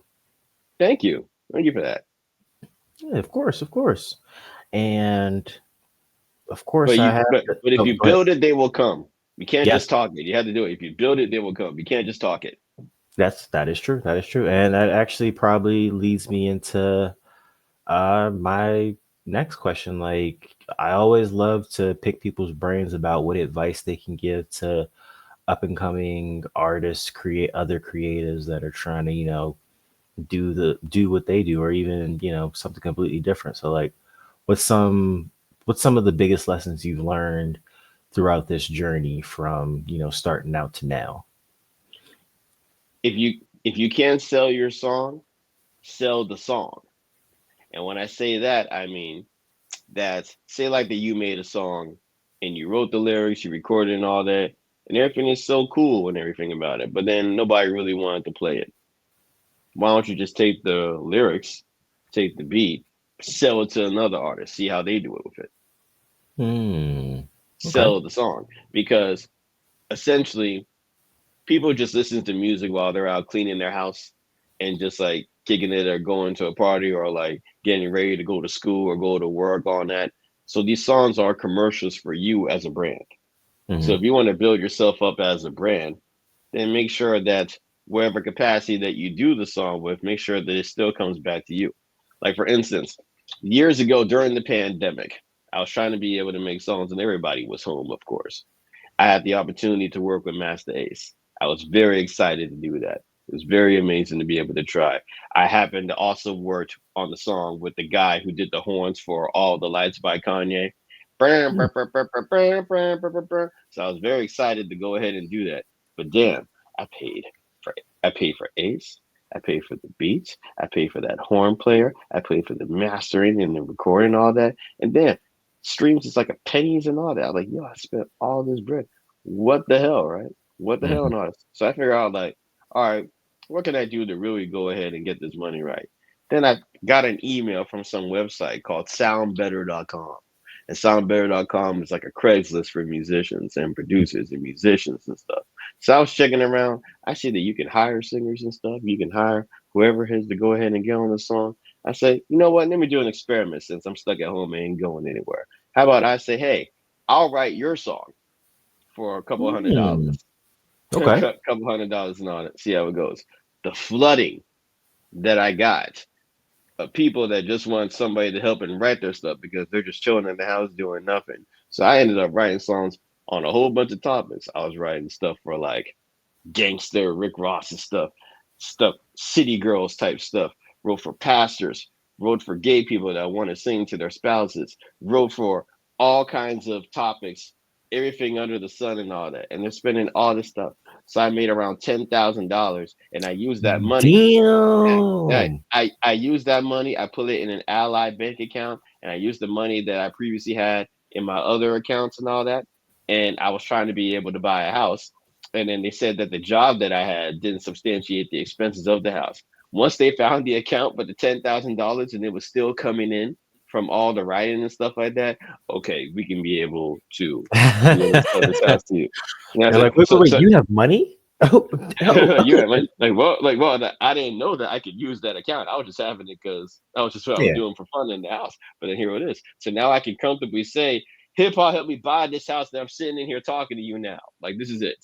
Speaker 4: Thank you. Thank you for that.
Speaker 3: Yeah, of course, of course. And of course
Speaker 4: But
Speaker 3: I
Speaker 4: you
Speaker 3: have
Speaker 4: but if
Speaker 3: oh,
Speaker 4: you
Speaker 3: go ahead.
Speaker 4: build it, they will come. You can't
Speaker 3: Yes,
Speaker 4: just talk it. You have to do it. If you build it, they will come. You can't just talk it.
Speaker 3: that is true. That is true. And that actually probably leads me into my next question. Like I always love to pick people's brains about what advice they can give to up and coming artists, create other creatives that are trying to, do what they do or even, something completely different. So like what's some what's some of the biggest lessons you've learned throughout this journey from, starting out to now?
Speaker 4: If you can't sell your song, sell the song. And when I say that, I mean that say like that you made a song and you wrote the lyrics, you recorded and all that, and everything is so cool and everything about it, but then nobody really wanted to play it. Why don't you just take the lyrics, take the beat, sell it to another artist, see how they do it with it,
Speaker 3: Hmm. Okay.
Speaker 4: sell the song because essentially people just listen to music while they're out cleaning their house and just like kicking it or going to a party or like getting ready to go to school or go to work on that. So these songs are commercials for you as a brand. So
Speaker 3: Hmm.
Speaker 4: if you want to build yourself up as a brand, then make sure that wherever capacity that you do the song with, make sure that it still comes back to you. Like for instance, years ago during the pandemic, I was trying to be able to make songs and everybody was home, of course. I had the opportunity to work with Master Ace. I was very excited to do that. It was very amazing to be able to try. I happened to also work on the song with the guy who did the horns for All the Lights by Kanye. So I was very excited to go ahead and do that. But damn, I paid for I paid for Ace. I paid for the beats. I paid for that horn player. I paid for the mastering and the recording, all that. And then streams is like a pennies and all that. I'm like, yo, I spent all this bread. What the hell, right? What the hell
Speaker 3: Hmm.
Speaker 4: and all this? So I figure out like, all right, what can I do to really go ahead and get this money right? Then I got an email from some website called soundbetter.com. And soundbetter.com is like a Craigslist for musicians and producers and musicians and stuff. So I was checking around. I see that you can hire singers and stuff. You can hire whoever has to go ahead and get on the song. I say, you know what? Let me do an experiment since I'm stuck at home and ain't going anywhere. How about I say, hey, I'll write your song for a couple of hundred
Speaker 3: Hmm.
Speaker 4: dollars, a
Speaker 3: Okay.
Speaker 4: couple $100 and all that. See how it goes. The flooding that I got of people that just want somebody to help and write their stuff because they're just chilling in the house doing nothing. So I ended up writing songs on a whole bunch of topics. I was writing stuff for like gangster Rick Ross and stuff, city girls type stuff. Wrote for pastors, wrote for gay people that want to sing to their spouses, wrote for all kinds of topics everything under the sun and all that, and they're spending all this stuff. So I made around $10,000, and I used that money.
Speaker 3: Damn.
Speaker 4: I used that money. I put it in an Ally bank account, and I used the money that I previously had in my other accounts and all that. And I was trying to be able to buy a house. And then they said that the job that I had didn't substantiate the expenses of the house. Once they found the account, but the $10,000 and it was still coming in from all the writing and stuff like that. Okay, we can be able to sell this house to you. And I
Speaker 3: They're
Speaker 4: said,
Speaker 3: like, wait, wait, wait,
Speaker 4: so
Speaker 3: you have money? Oh, oh.
Speaker 4: yeah, I didn't know that I could use that account. I was just having it because that was just what I was
Speaker 3: Yeah.
Speaker 4: doing for fun in the house. But then here it is. So now I can comfortably say, hip hop helped me buy this house that I'm sitting in here talking to you now. Like this is it.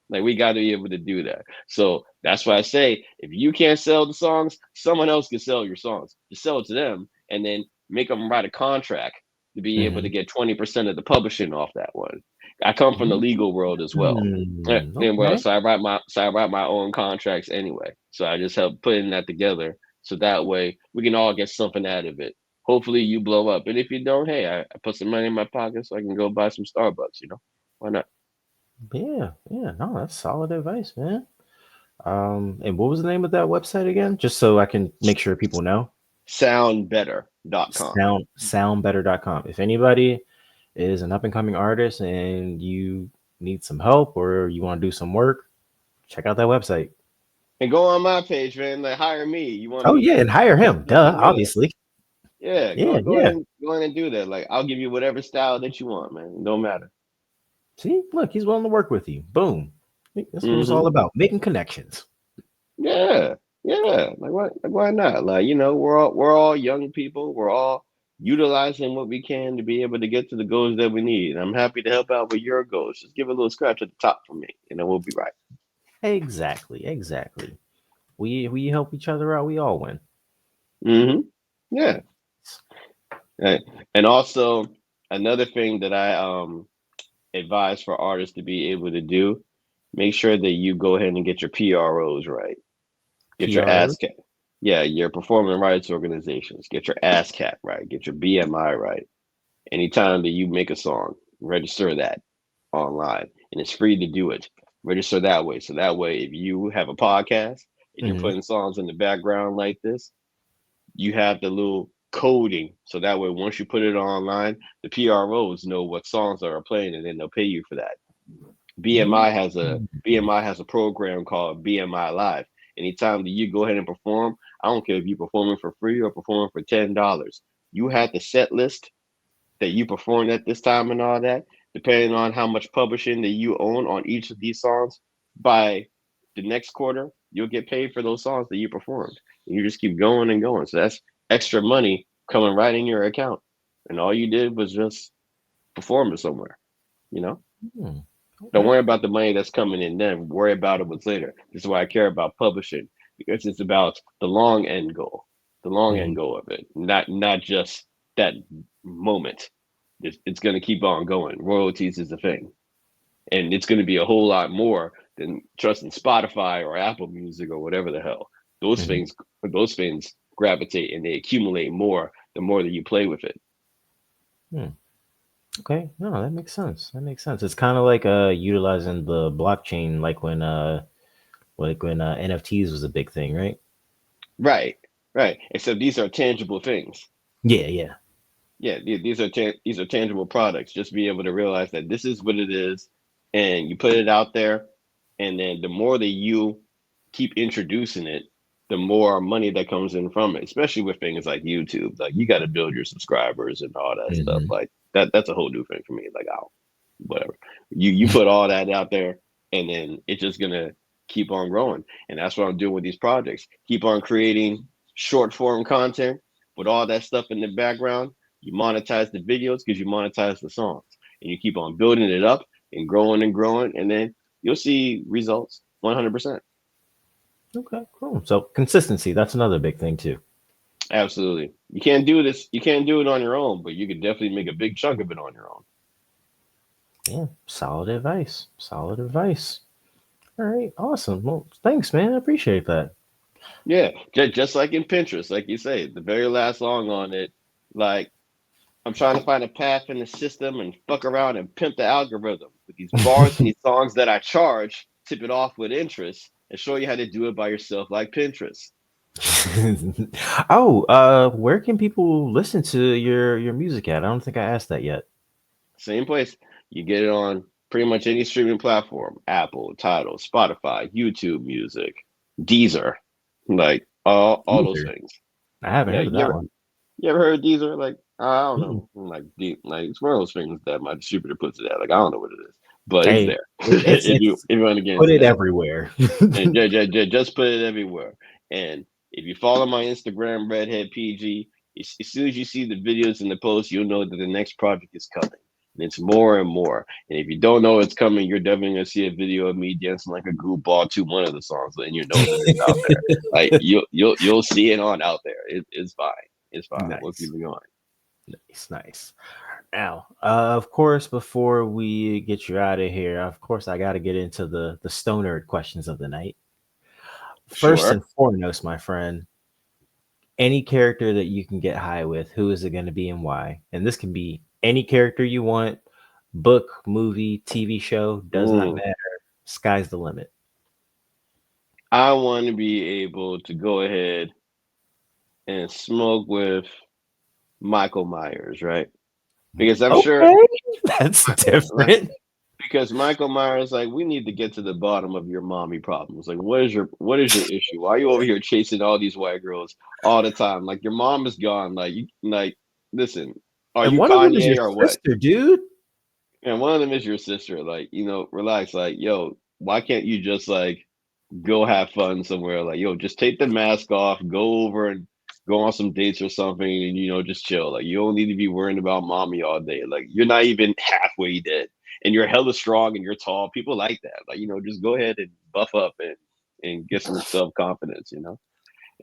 Speaker 4: Like we got to be able to do that. So that's why I say, if you can't sell the songs, someone else can sell your songs. Just sell it to them, and then make them write a contract to be able to
Speaker 3: Mhm.
Speaker 4: get 20% of the publishing off that one. I come from the legal world as well. And well,
Speaker 3: Okay.
Speaker 4: so I write my own contracts anyway. So I just help putting that together so that way we can all get something out of it. Hopefully you blow up. And if you don't, hey, I put some money in my pocket so I can go buy some Starbucks, Why not?
Speaker 3: Yeah, yeah, no, that's solid advice, man. And what was the name of that website again? Just so I can make sure people know.
Speaker 4: Soundbetter.com.
Speaker 3: Soundbetter.com. If anybody is an up and coming artist and you need some help or you want to do some work, check out that website.
Speaker 4: And go on my page, man. Like hire me. You want
Speaker 3: Oh
Speaker 4: me
Speaker 3: yeah, and hire him. Duh,
Speaker 4: yeah.
Speaker 3: obviously.
Speaker 4: Yeah,
Speaker 3: Yeah,
Speaker 4: go
Speaker 3: yeah.
Speaker 4: ahead and do that. Like I'll give you whatever style that you want, man. It don't matter.
Speaker 3: See, look, he's willing to work with you. Boom. That's what it's
Speaker 4: Hmm.
Speaker 3: all about. Making connections.
Speaker 4: Yeah, yeah. Like why not? Like we're all young people. We're all utilizing what we can to be able to get to the goals that we need. I'm happy to help out with your goals. Just give a little scratch at the top for me, we'll be right.
Speaker 3: Exactly, exactly. We help each other out, we all win.
Speaker 4: Hmm. Yeah. Right. And also another thing that I advise for artists to be able to do, make sure that you go ahead and get your PROs right. Get your
Speaker 3: PRO.
Speaker 4: ASCAP. Yeah, your performing rights organizations. Get your ASCAP right. Get your BMI right. Anytime that you make a song, register that online, and it's free to do it. Register that way. So that way, if you have a podcast and you're
Speaker 3: Hmm.
Speaker 4: putting songs in the background like this, you have the little coding. So that way, once you put it online, the PROs know what songs are playing, and then they'll pay you for that. BMI has a program called BMI Live. Anytime that you go ahead and perform, I don't care if you're performing for free or performing for $10. You had the set list that you performed at this time and all that, depending on how much publishing that you own on each of these songs, by the next quarter, you'll get paid for those songs that you performed. And you just keep going and going. So that's extra money coming right in your account. And all you did was just perform it somewhere, you know?
Speaker 3: Hmm.
Speaker 4: Don't
Speaker 3: Okay.
Speaker 4: worry about the money that's coming in then. Worry about it what's later. This is why I care about publishing, because it's about the long
Speaker 3: Hmm.
Speaker 4: end goal of it, not just that moment. It's going to keep on going. Royalties is the thing, and it's going to be a whole lot more than trusting Spotify or Apple Music or whatever the hell. Those
Speaker 3: Hmm.
Speaker 4: things, those things gravitate and they accumulate more the more that you play with it.
Speaker 3: Hmm. Okay. No, that makes sense. That makes sense. It's kind of like utilizing the blockchain, like when NFTs was a big thing, right?
Speaker 4: Right, right. Except these are tangible things.
Speaker 3: Yeah, yeah.
Speaker 4: Yeah, these are tangible products. Just be able to realize that this is what it is, and you put it out there, and then the more that you keep introducing it, the more money that comes in from it. Especially with things like YouTube, like you got to build your subscribers and all that stuff.
Speaker 3: Hmm.
Speaker 4: Like that's a whole new thing for me. Like, oh, whatever. You put all that out there, and then it's just gonna keep on growing. And that's what I'm doing with these projects. Keep on creating short form content with all that stuff in the background. You monetize the videos because you monetize the songs, and you keep on building it up and growing, and then you'll see results 100%.
Speaker 3: Okay, cool. So consistency, that's another big thing too.
Speaker 4: Absolutely. You can't do this. You can't do it on your own, but you could definitely make a big chunk of it on your own.
Speaker 3: Yeah, solid advice. Solid advice. All right, awesome. Well, thanks, man. I appreciate that.
Speaker 4: Yeah, just like in Pinterest, like you say, the very last song on it, like I'm trying to find a path in the system and fuck around and pimp the algorithm with these bars and these songs that I charge, tip it off with interest, and show you how to do it by yourself like Pinterest.
Speaker 3: Oh, where can people listen to your music at? I don't think I asked that yet.
Speaker 4: Same place. You get it on pretty much any streaming platform: Apple, Tidal, Spotify, YouTube Music, Deezer, like all those
Speaker 3: Deezer.
Speaker 4: things.
Speaker 3: I haven't
Speaker 4: Yeah,
Speaker 3: heard of that one.
Speaker 4: you ever heard of Deezer? Like I don't
Speaker 3: Mm.
Speaker 4: know, like deep, like it's one of those things that my distributor puts it at. Like I don't know what it is, but it's
Speaker 3: Hey,
Speaker 4: there.
Speaker 3: it's
Speaker 4: If you want to get
Speaker 3: put
Speaker 4: into
Speaker 3: it
Speaker 4: that.
Speaker 3: everywhere.
Speaker 4: And just put it everywhere. And if you follow my Instagram, Redhead PG, as soon as you see the videos and the posts, you'll know that the next project is coming. And it's more and more. And if you don't know it's coming, you're definitely gonna see a video of me dancing like a group ball to one of the songs, and you know that it's out there. Like you'll see it on out there. It's fine. It's fine. We'll keep
Speaker 3: Nice,
Speaker 4: it going.
Speaker 3: nice, nice. Now, of course, before we get you out of here, of course, I got to get into the stoner questions of the night. First
Speaker 4: Sure.
Speaker 3: and foremost, my friend, any character that you can get high with, who is it going to be and why? And this can be any character you want, book, movie, TV show, does not
Speaker 4: Mm.
Speaker 3: matter. Sky's the limit.
Speaker 4: I want to be able to go ahead and smoke with Michael Myers, right? Because I'm sure
Speaker 3: Okay, that's
Speaker 4: like
Speaker 3: different.
Speaker 4: because Michael Myers, like, we need to get to the bottom of your mommy problems. Like, what is your issue? Why are you over here chasing all these white girls all the time? Like, your mom is gone. Like, listen, are
Speaker 3: And
Speaker 4: you
Speaker 3: one of them is your
Speaker 4: Kanye or what?
Speaker 3: sister, dude.
Speaker 4: And one of them is your sister. Like, relax. Like, yo, why can't you just like go have fun somewhere? Like, yo, just take the mask off, go over and go on some dates or something, and just chill. Like, you don't need to be worrying about mommy all day. Like, you're not even halfway dead, and you're hella strong and you're tall. People like that. Like, just go ahead and buff up and get some self confidence.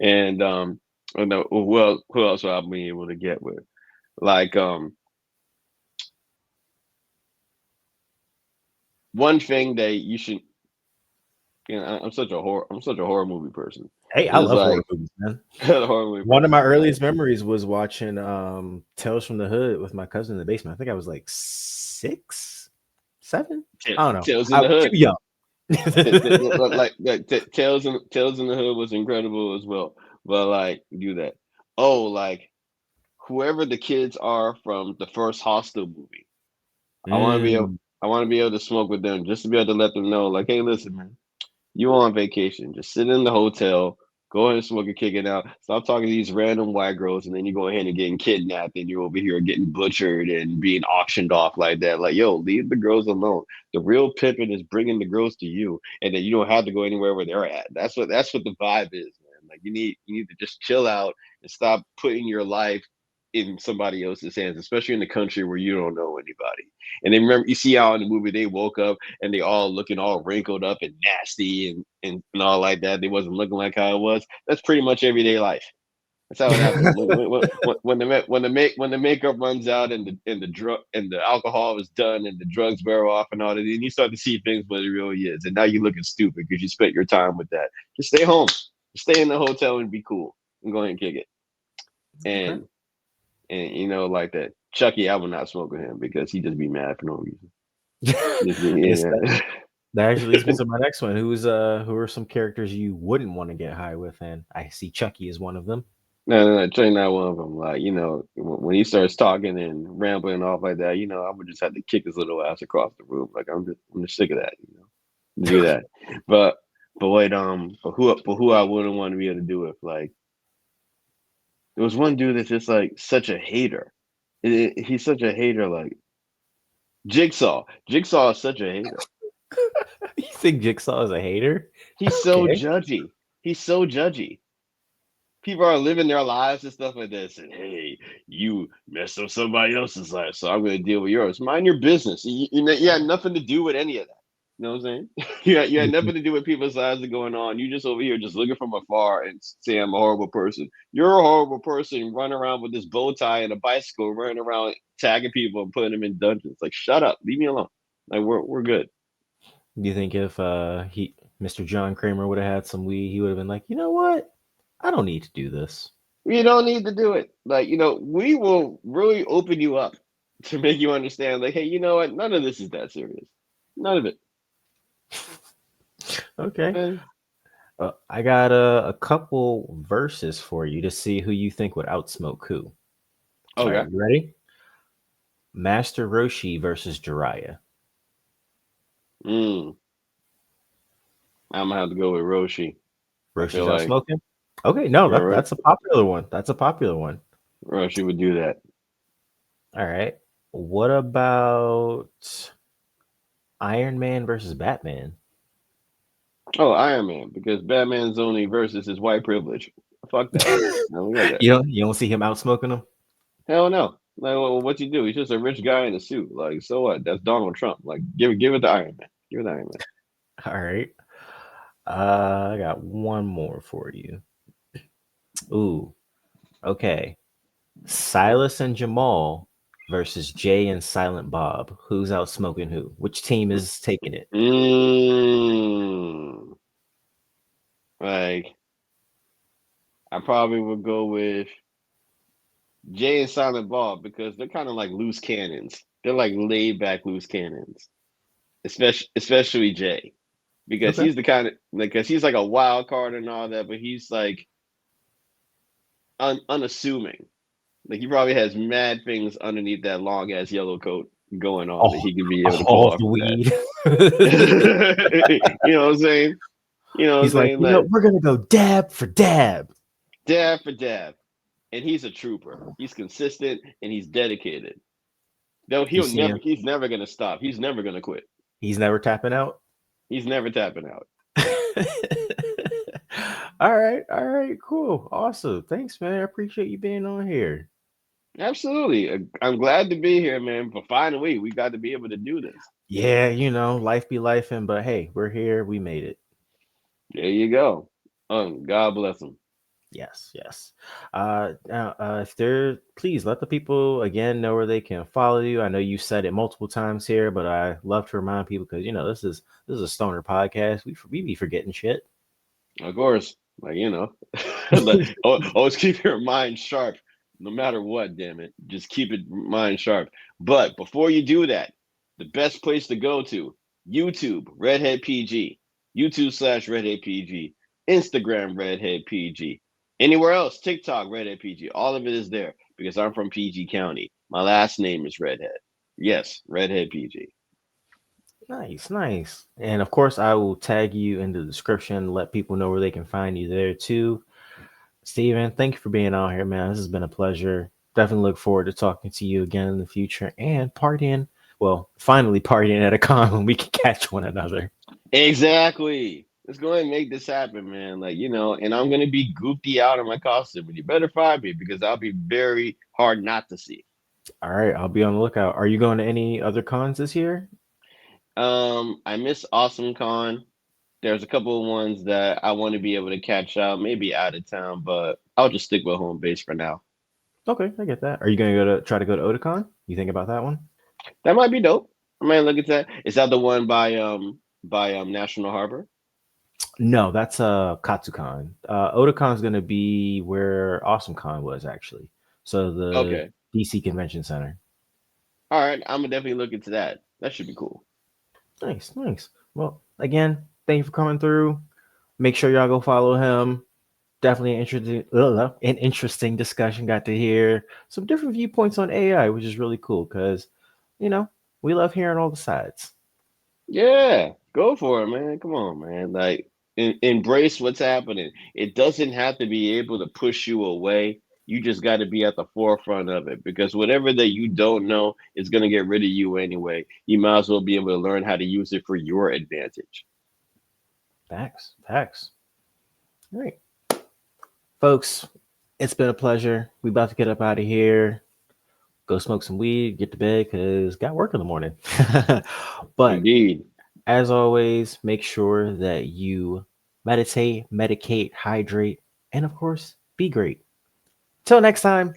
Speaker 4: And I know who else would I be able to get with? Like one thing that you should. I'm such a horror movie person.
Speaker 3: Hey, I
Speaker 4: It's
Speaker 3: love horror
Speaker 4: like
Speaker 3: movies, man.
Speaker 4: a horror movie
Speaker 3: One of my
Speaker 4: person. Like
Speaker 3: earliest memories was watching Tales from the Hood with my cousin in the basement. I think I was like 6, 7. I don't know.
Speaker 4: Tales in
Speaker 3: I
Speaker 4: the
Speaker 3: was too
Speaker 4: Hood.
Speaker 3: young.
Speaker 4: Tales in the Hood was incredible as well. But like do that. Oh, like whoever the kids are from the first Hostel movie. I want to be able.
Speaker 3: Mm.
Speaker 4: I want to be able to smoke with them just to be able to let them know, like, hey, listen, man. You on vacation. Just sit in the hotel, go ahead and smoke a kick it out. Stop talking to these random white girls, and then you go ahead and getting kidnapped, and you're over here getting butchered and being auctioned off like that. Like, yo, leave the girls alone. The real pimping is bringing the girls to you, and then you don't have to go anywhere where they're at. That's what the vibe is, man. Like, you need to just chill out and stop putting your life in somebody else's hands, especially in the country where you don't know anybody. And then remember, you see how in the movie they woke up and they all looking all wrinkled up and nasty and all like that. They wasn't looking like how it was. That's pretty much everyday life. That's how it happens. When the makeup runs out and the drug and the alcohol is done and the drugs wear off and all that, then you start to see things what it really is. And now you're looking stupid because you spent your time with that. Just stay home. Stay in the hotel and be cool and go ahead and kick it.
Speaker 3: Okay.
Speaker 4: And like that. Chucky, I would not smoke with him because he just be mad for no reason. Just be,
Speaker 3: It's
Speaker 4: yeah.
Speaker 3: that actually leads me to my next one. Who are some characters you wouldn't want to get high with? And I see Chucky is one of them.
Speaker 4: No, Trey not one of them. Like, when he starts talking and rambling off like that, I would just have to kick his little ass across the room. Like, I'm just sick of that. Do that. But wait, but who I wouldn't want to be able to do it. Like, there was one dude that's just like such a hater. He's such a hater. Like Jigsaw. Jigsaw is such a hater.
Speaker 3: You think Jigsaw is a hater?
Speaker 4: He's so
Speaker 3: Okay.
Speaker 4: judgy. He's so judgy. People are living their lives and stuff like this, and hey, you messed up somebody else's life, so I'm going to deal with yours. Mind your business. You had nothing to do with any of that. You know what I'm saying? You had nothing to do with people's lives that are going on. You just over here just looking from afar and say I'm a horrible person. You're a horrible person running around with this bow tie and a bicycle, running around tagging people and putting them in dungeons. Like, shut up, leave me alone. Like, we're good.
Speaker 3: Do you think if Mr. John Kramer would have had some weed, he would have been like, you know what? I don't need to do this.
Speaker 4: You don't need to do it. Like, we will really open you up to make you understand, like, hey, you know what? None of this is that serious. None of it.
Speaker 3: Okay.
Speaker 4: Okay.
Speaker 3: I got a couple verses for you to see who you think would outsmoke who. All right,
Speaker 4: Okay.
Speaker 3: you ready? Master Roshi versus Jiraiya.
Speaker 4: Mm, I'm gonna have to go with Roshi. I feel
Speaker 3: Roshi's
Speaker 4: like
Speaker 3: outsmoking? Okay, no,
Speaker 4: Ro-
Speaker 3: that's a popular one. That's a popular one.
Speaker 4: Roshi would do that.
Speaker 3: All right. What about Iron Man versus Batman?
Speaker 4: Oh, Iron Man, because Batman's only versus his white privilege. Fuck that. No, we got that.
Speaker 3: You don't see him outsmoking them?
Speaker 4: Hell no. Like, well, what you do? He's just a rich guy in a suit. Like, so what? That's Donald Trump. Like, give it to Iron Man. Give it to Iron Man.
Speaker 3: All right. I got one more for you. Ooh, okay. Silas and Jamal versus Jay and Silent Bob. Who's out smoking who? Which team is taking it?
Speaker 4: Mm, like, I probably would go with Jay and Silent Bob because they're kind of like loose cannons. They're like laid back loose cannons, especially Jay, because
Speaker 3: Okay.
Speaker 4: he's the kind of because he's like a wild card and all that, but he's like unassuming. Like he probably has mad things underneath that long ass yellow coat going on that
Speaker 3: Oh,
Speaker 4: he could be able to pull
Speaker 3: all
Speaker 4: off
Speaker 3: the
Speaker 4: of that.
Speaker 3: weed.
Speaker 4: You know what I'm saying? You know what I'm
Speaker 3: He's like,
Speaker 4: saying? Like
Speaker 3: we're gonna go dab for dab.
Speaker 4: dab for dab, and he's a trooper. He's consistent and he's dedicated. Though
Speaker 3: You see him?
Speaker 4: he's never gonna stop. He's never gonna quit.
Speaker 3: He's never tapping out.
Speaker 4: He's never tapping out.
Speaker 3: All right, cool, awesome. Thanks, man. I appreciate you being on here.
Speaker 4: Absolutely. I'm glad to be here, man. But finally, we got to be able to do this.
Speaker 3: Yeah, life be lifing, but hey, we're here. We made it.
Speaker 4: There you go. God bless him.
Speaker 3: Yes, yes. Now, if they're please let the people again know where they can follow you. I know you said it multiple times here, but I love to remind people because this is a stoner podcast. We be forgetting shit.
Speaker 4: Of course, like always keep your mind sharp, no matter what. Damn it, just keep it mind sharp. But before you do that, the best place to go to YouTube Redhead PG, YouTube/Redhead PG, Instagram Redhead PG, anywhere else TikTok Redhead PG. All of it is there because I'm from PG County. My last name is Redhead. Yes, Redhead PG.
Speaker 3: Nice, nice. And of course, I will tag you in the description. Let people know where they can find you there too. Steven, thank you for being on here, man. This has been a pleasure. Definitely look forward to talking to you again in the future and partying. Well, finally partying at a con when we can catch one another.
Speaker 4: Exactly. Let's go ahead and make this happen, man. Like, and I'm gonna be goopy out in my costume, but you better find me because I'll be very hard not to see.
Speaker 3: All right, I'll be on the lookout. Are you going to any other cons this year?
Speaker 4: I miss Awesome Con. There's a couple of ones that I want to be able to catch out, maybe out of town, but I'll just stick with home base for now.
Speaker 3: Okay, I get that. Are you going to try to go to Otakon? You think about that one?
Speaker 4: That might be dope. I might look at that. Is that the one by National Harbor?
Speaker 3: No, that's Katsucon. Otakon's going to be where AwesomeCon was actually. So the
Speaker 4: Okay.
Speaker 3: DC Convention Center.
Speaker 4: All right. I'm gonna definitely look into that. That should be cool.
Speaker 3: Nice, nice. Well, again, thank you for coming through. Make sure y'all go follow him. Definitely an interesting discussion. Got to hear some different viewpoints on AI, which is really cool because, you know, we love hearing all the sides.
Speaker 4: Yeah, go for it, man. Come on, man. Like, embrace what's happening. It doesn't have to be able to push you away. You just got to be at the forefront of it because whatever that you don't know is going to get rid of you anyway. You might as well be able to learn how to use it for your advantage.
Speaker 3: Facts, facts. All right, folks, it's been a pleasure. We about to get up out of here, go smoke some weed, get to bed because got work in the morning. But
Speaker 4: Indeed.
Speaker 3: as always, make sure that you meditate, medicate, hydrate, and of course, be great. Till next time.